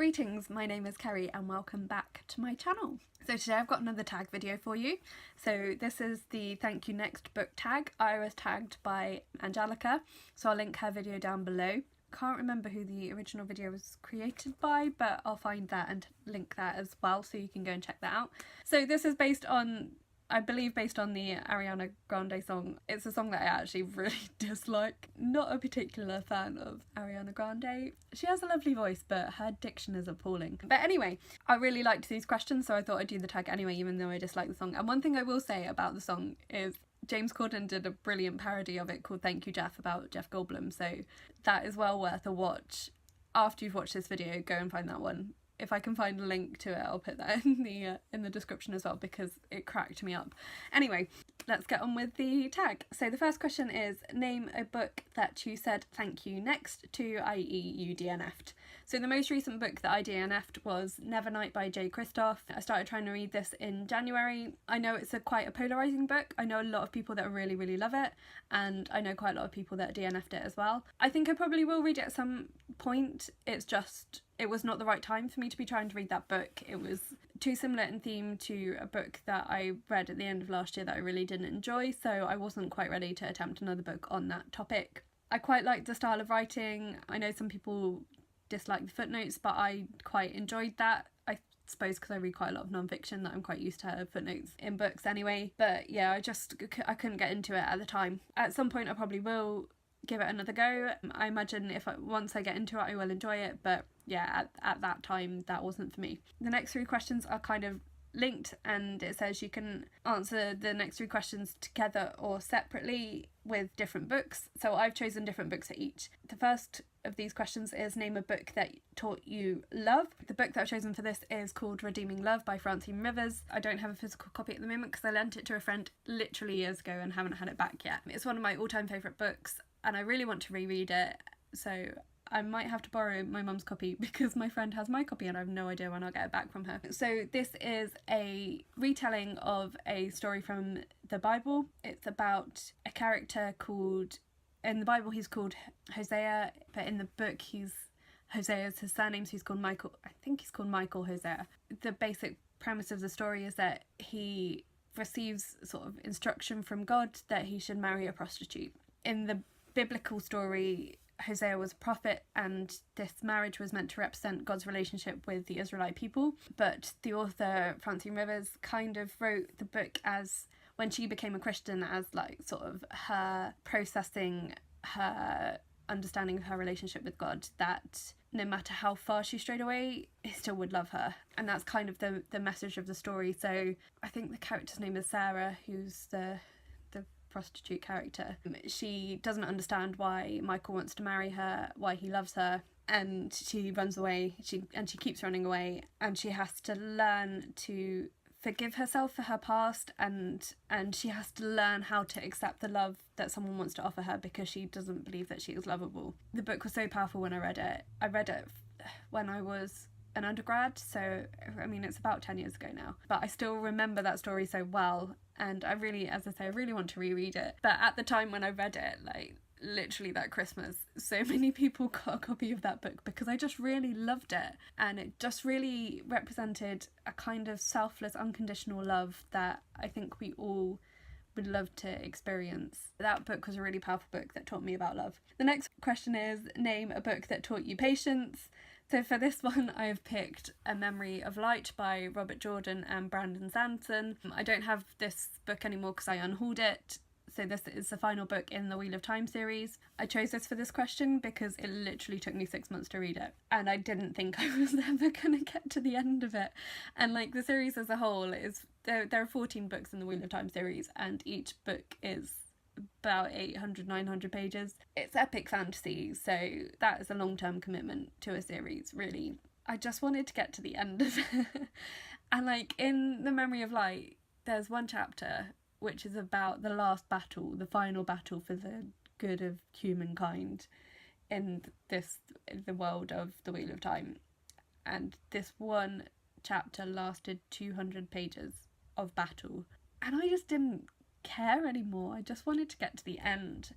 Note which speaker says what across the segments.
Speaker 1: Greetings, my name is Kerry and welcome back to my channel. So today I've got another tag video for you. So this is the Thank You Next book tag. I was tagged by Angelica, so I'll link her video down below. Can't remember who the original video was created by, but I'll find that and link that as well so you can go and check that out. So this is based on, I believe, based on the Ariana Grande song. It's a song that I actually really dislike. Not a particular fan of Ariana Grande. She has a lovely voice, but her diction is appalling. But anyway, I really liked these questions, so I thought I'd do the tag anyway, even though I dislike the song. And one thing I will say about the song is James Corden did a brilliant parody of it called Thank You Jeff about Jeff Goldblum, so that is well worth a watch. After you've watched this video, go and find that one. If I can find a link to it, I'll put that in the description as well, because it cracked me up. Anyway, let's get on with the tag. So the first question is, name a book that you said thank you next to, i.e. you DNF'd. So the most recent book that I DNF'd was Nevernight by Jay Kristoff. I started trying to read this in January. I know it's quite a polarising book. I know a lot of people that really love it, and I know quite a lot of people that DNF'd it as well. I think I probably will read it at some point. It was not the right time for me to be trying to read that book. It was too similar in theme to a book that I read at the end of last year that I really didn't enjoy, so I wasn't quite ready to attempt another book on that topic. I quite liked the style of writing. I know some people dislike the footnotes, but I quite enjoyed that. I suppose because I read quite a lot of non-fiction that I'm quite used to footnotes in books anyway. But yeah, I couldn't get into it at the time. At some point I probably will give it another go. I imagine once I get into it I will enjoy it, but yeah, at that time that wasn't for me. The next three questions are kind of linked, and it says you can answer the next three questions together or separately with different books. So I've chosen different books for each. The first of these questions is name a book that taught you love. The book that I've chosen for this is called Redeeming Love by Francine. I don't have a physical copy at the moment because I lent it to a friend literally years ago and haven't had it back yet. It's one of my all-time favourite books and I really want to reread it, so I might have to borrow my mum's copy because my friend has my copy and I have no idea when I'll get it back from her. So this is a retelling of a story from the Bible. It's about a character called, in the Bible he's called Hosea, but in the book Hosea is his surname, so he's called Michael. I think he's called Michael Hosea. The basic premise of the story is that he receives sort of instruction from God that he should marry a prostitute. In the biblical story, Hosea was a prophet and this marriage was meant to represent God's relationship with the Israelite people, but the author Francine kind of wrote the book as, when she became a Christian, as like sort of her processing her understanding of her relationship with God, that no matter how far she strayed away, he still would love her. And that's kind of the message of the story. So I think the character's name is Sarah, who's the prostitute character. She doesn't understand why Michael wants to marry her, why he loves her, and she runs away. She keeps running away, and she has to learn to forgive herself for her past, and she has to learn how to accept the love that someone wants to offer her because she doesn't believe that she is lovable. The book was so powerful when I read it. I read it when I was an undergrad, so I mean it's about 10 years ago now, but I still remember that story so well, and I really, as I say, I really want to reread it. But at the time when I read it, like literally that Christmas, so many people got a copy of that book because I just really loved it, and it just really represented a kind of selfless, unconditional love that I think we all would love to experience. That book was a really powerful book that taught me about love. The next question is, name a book that taught you patience. So for this one I've picked A Memory of Light by Robert Jordan and Brandon Sanderson. I don't have this book anymore because I unhauled it, so this is the final book in the Wheel of Time series. I chose this for this question because it literally took me 6 months to read it and I didn't think I was ever going to get to the end of it. And like the series as a whole is, there are 14 books in the Wheel of Time series and each book is about 800-900 pages. It's epic fantasy, so that is a long-term commitment to a series, really. I just wanted to get to the end of it. And like in The Memory of Light, there's one chapter which is about the last battle, the final battle for the good of humankind in the world of the Wheel of Time. And this one chapter lasted 200 pages of battle. And I just didn't care anymore. I just wanted to get to the end,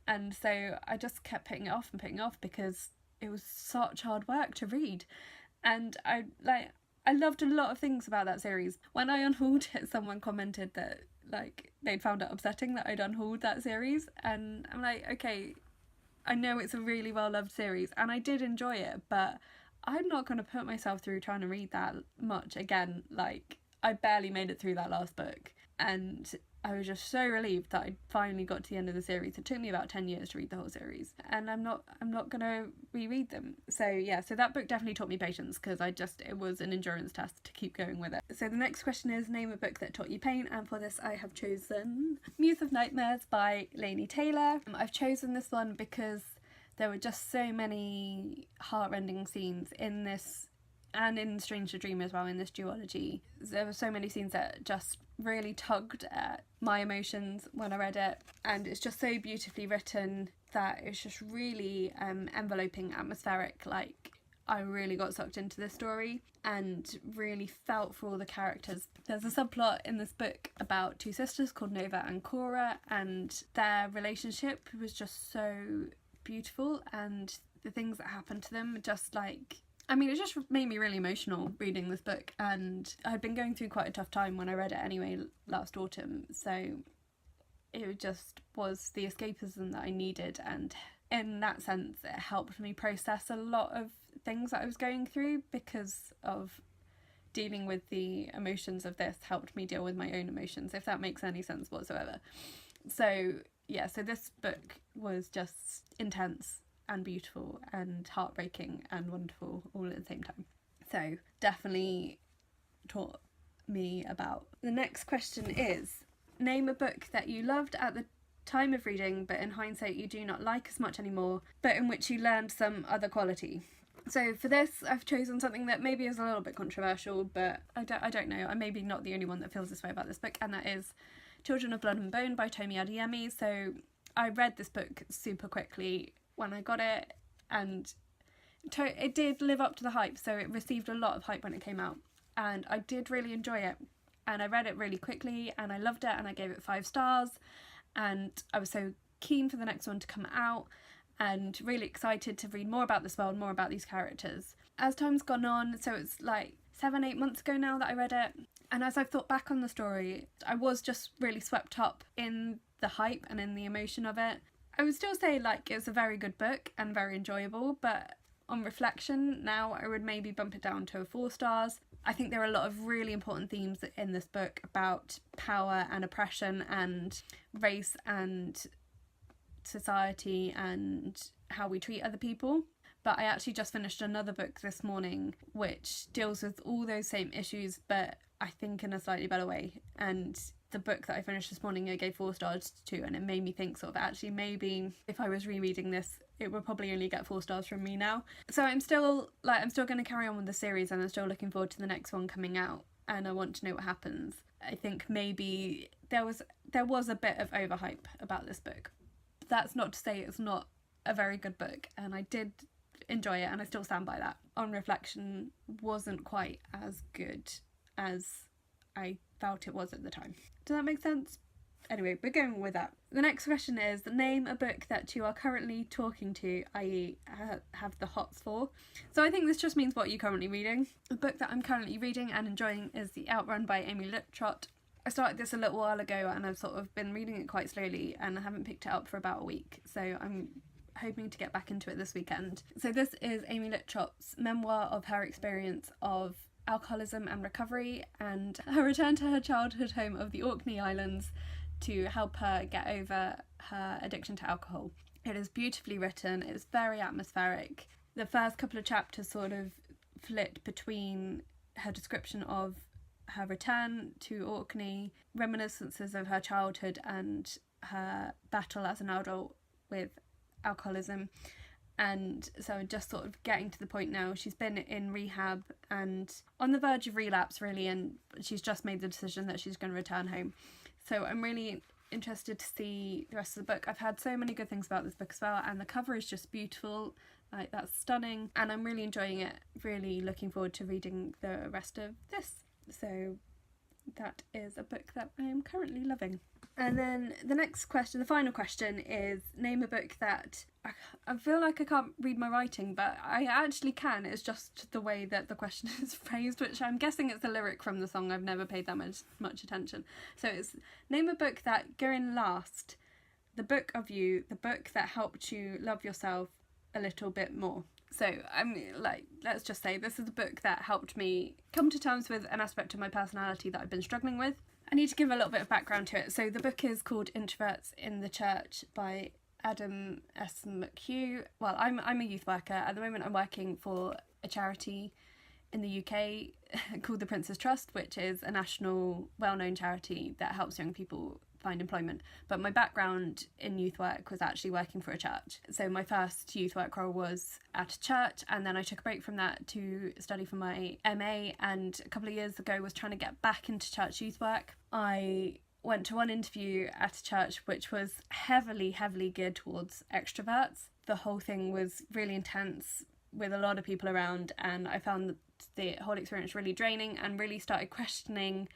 Speaker 1: and so I just kept putting it off because it was such hard work to read. And I loved a lot of things about that series. When I unhauled it, someone commented that like they'd found it upsetting that I'd unhauled that series, and I'm like, okay, I know it's a really well loved series and I did enjoy it, but I'm not going to put myself through trying to read that much again. Like, I barely made it through that last book, and I was just so relieved that I finally got to the end of the series. It took me about 10 years to read the whole series, and I'm not gonna reread them. So yeah, so that book definitely taught me patience, because it was an endurance test to keep going with it. So the next question is, name a book that taught you pain, and for this I have chosen Muse of Nightmares by Laini Taylor. I've chosen this one because there were just so many heartrending scenes in this, and in Strange to Dream as well, in this duology. There were so many scenes that just really tugged at my emotions when I read it, and it's just so beautifully written that it's just really enveloping, atmospheric. Like, I really got sucked into this story and really felt for all the characters. There's a subplot in this book about two sisters called Nova and Cora, and their relationship was just so beautiful, and the things that happened to them, just like, I mean, it just made me really emotional reading this book, and I'd been going through quite a tough time when I read it anyway last autumn, so it just was the escapism that I needed, and in that sense it helped me process a lot of things that I was going through, because of dealing with the emotions of this helped me deal with my own emotions, if that makes any sense whatsoever. So yeah, so this book was just intense and beautiful and heartbreaking and wonderful all at the same time. So definitely taught me about. The next question is, name a book that you loved at the time of reading but in hindsight you do not like as much anymore, but in which you learned some other quality. So for this I've chosen something that maybe is a little bit controversial, but I don't know, I'm maybe not the only one that feels this way about this book, and that is Children of Blood and Bone by Tomi Adeyemi. So I read this book super quickly when I got it, and it did live up to the hype, so it received a lot of hype when it came out, and I did really enjoy it, and I read it really quickly and I loved it, and I gave it 5 stars, and I was so keen for the next one to come out and really excited to read more about this world, more about these characters. As time's gone on, so it's like 7-8 months ago now that I read it, and as I've thought back on the story, I was just really swept up in the hype and in the emotion of it. I would still say like it's a very good book and very enjoyable, but on reflection now I would maybe bump it down to 4 stars. I think there are a lot of really important themes in this book about power and oppression and race and society and how we treat other people. But I actually just finished another book this morning which deals with all those same issues, but I think in a slightly better way. And the book that I finished this morning I gave 4 stars to, and it made me think sort of actually maybe if I was rereading this it would probably only get 4 stars from me now. So I'm still going to carry on with the series, and I'm still looking forward to the next one coming out, and I want to know what happens. I think maybe there was a bit of overhype about this book. That's not to say it's not a very good book, and I did enjoy it and I still stand by that. On reflection, wasn't quite as good as I felt it was at the time. Does that make sense? Anyway, we're going with that. The next question is, name a book that you are currently talking to, i.e. have the hots for. So I think this just means what you're currently reading. The book that I'm currently reading and enjoying is The Outrun by Amy Liptrot. I started this a little while ago and I've sort of been reading it quite slowly and I haven't picked it up for about a week, so I'm hoping to get back into it this weekend. So this is Amy Liptrot's memoir of her experience of alcoholism and recovery, and her return to her childhood home of the Orkney Islands to help her get over her addiction to alcohol. It is beautifully written, it's very atmospheric. The first couple of chapters sort of flit between her description of her return to Orkney, reminiscences of her childhood and her battle as an adult with alcoholism. And so just sort of getting to the point now, she's been in rehab and on the verge of relapse really, and she's just made the decision that she's going to return home. So I'm really interested to see the rest of the book. I've heard so many good things about this book as well, and the cover is just beautiful, like that's stunning, and I'm really enjoying it. Really looking forward to reading the rest of this. So that is a book that I am currently loving. And then the next question, the final question, is name a book that I feel like I can't read my writing, but I actually can. It's just the way that the question is phrased, which I'm guessing it's a lyric from the song. I've never paid that much attention. So it's name a book that going last, the book of you, the book that helped you love yourself a little bit more. So I'm like, let's just say this is a book that helped me come to terms with an aspect of my personality that I've been struggling with. I need to give a little bit of background to it. So the book is called Introverts in the Church by Adeyemi McHugh. Well, I'm a youth worker. At the moment I'm working for a charity in the UK called the Prince's Trust, which is a national well-known charity that helps young people find employment. But my background in youth work was actually working for a church. So my first youth work role was at a church, and then I took a break from that to study for my MA, and a couple of years ago was trying to get back into church youth work. I went to one interview at a church which was heavily geared towards extroverts. The whole thing was really intense with a lot of people around, and I found the whole experience really draining and really started questioning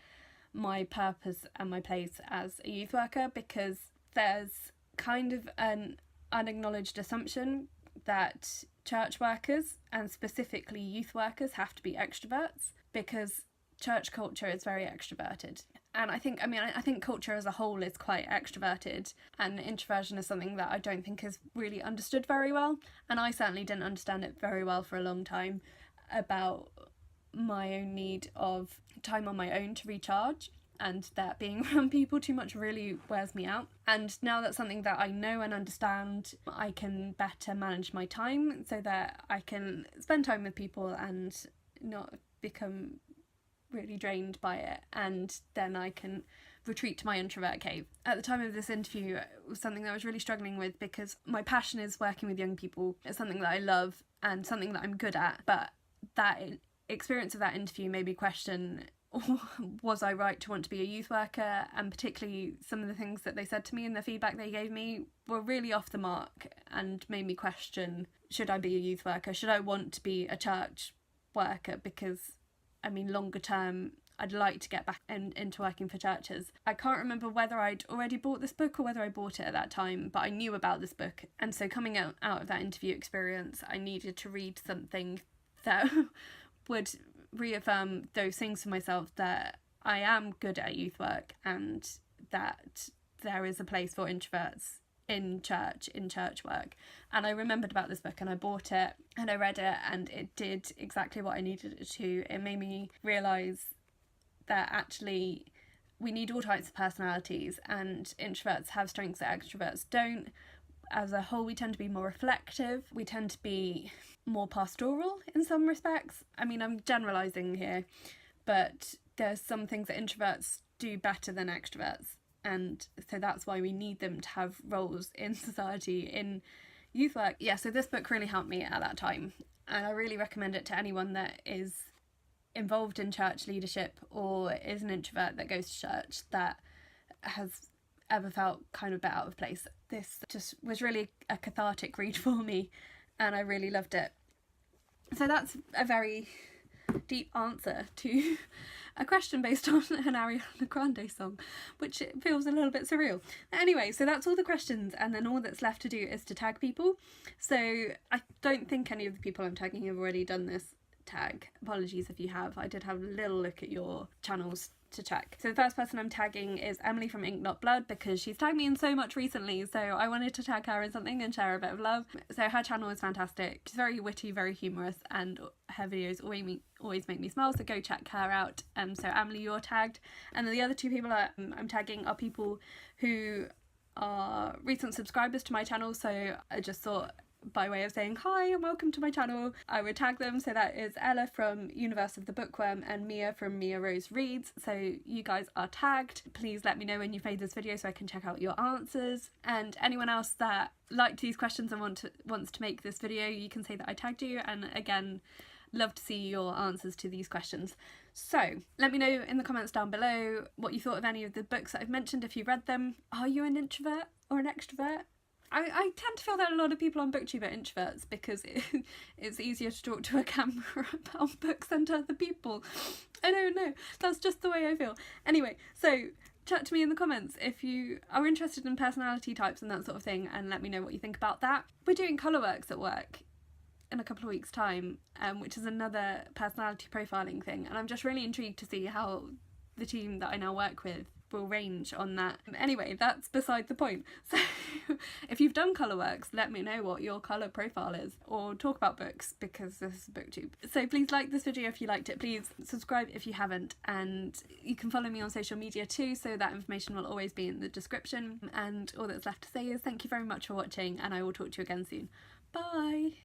Speaker 1: my purpose and my place as a youth worker, because there's kind of an unacknowledged assumption that church workers and specifically youth workers have to be extroverts, because church culture is very extroverted. And I think culture as a whole is quite extroverted, and introversion is something that I don't think is really understood very well, and I certainly didn't understand it very well for a long time, about my own need of time on my own to recharge, and that being around people too much really wears me out. And now that's something that I know and understand, I can better manage my time so that I can spend time with people and not become really drained by it, and then I can retreat to my introvert cave. At the time of this interview, it was something that I was really struggling with, because my passion is working with young people. It's something that I love and something that I'm good at, but that experience of that interview made me question, was I right to want to be a youth worker? And particularly some of the things that they said to me and the feedback they gave me were really off the mark and made me question, should I be a youth worker? Should I want to be a church worker? Because longer term, I'd like to get back into working for churches. I can't remember whether I'd already bought this book or whether I bought it at that time, but I knew about this book. And so coming out of that interview experience, I needed to read something that would reaffirm those things for myself, that I am good at youth work and that there is a place for introverts in church work. And I remembered about this book, and I bought it and I read it, and it did exactly what I needed it to. It made me realise that actually we need all types of personalities, and introverts have strengths that extroverts don't. As a whole, we tend to be more reflective, we tend to be more pastoral in some respects. I'm generalising here, but there's some things that introverts do better than extroverts, and so that's why we need them to have roles in society, in youth work. Yeah, so this book really helped me at that time, and I really recommend it to anyone that is involved in church leadership or is an introvert that goes to church that has ever felt kind of a bit out of place. This just was really a cathartic read for me, and I really loved it. So that's a very deep answer to a question based on an Ariana Grande song, which it feels a little bit surreal. Anyway, so that's all the questions, and then all that's left to do is to tag people. So I don't think any of the people I'm tagging have already done this tag. Apologies if you have. I did have a little look at your channels to check. So the first person I'm tagging is Emily from Ink Not Blood, because she's tagged me in so much recently, so I wanted to tag her in something and share a bit of love. So her channel is fantastic. She's very witty, very humorous, and her videos always make me smile, so go check her out. So Emily, you're tagged. And then the other two people I'm tagging are people who are recent subscribers to my channel, so I just thought, by way of saying hi and welcome to my channel, I would tag them. So that is Ella from Universe of the Bookworm and Mia from Mia Rose Reads. So you guys are tagged. Please let me know when you've made this video so I can check out your answers. And anyone else that liked these questions and wants to make this video, you can say that I tagged you. And again, love to see your answers to these questions. So let me know in the comments down below what you thought of any of the books that I've mentioned, if you read them. Are you an introvert or an extrovert? I tend to feel that a lot of people on BookTube are introverts because it's easier to talk to a camera about books than to other people. I don't know, that's just the way I feel. Anyway, so chat to me in the comments if you are interested in personality types and that sort of thing, and let me know what you think about that. We're doing colourworks at work in a couple of weeks' time, which is another personality profiling thing, and I'm just really intrigued to see how the team that I now work with will range on that. Anyway, that's beside the point. So if you've done colourworks, let me know what your colour profile is, or talk about books, because this is BookTube. So please like this video if you liked it, please subscribe if you haven't, and you can follow me on social media too, so that information will always be in the description. And all that's left to say is thank you very much for watching, and I will talk to you again soon. Bye!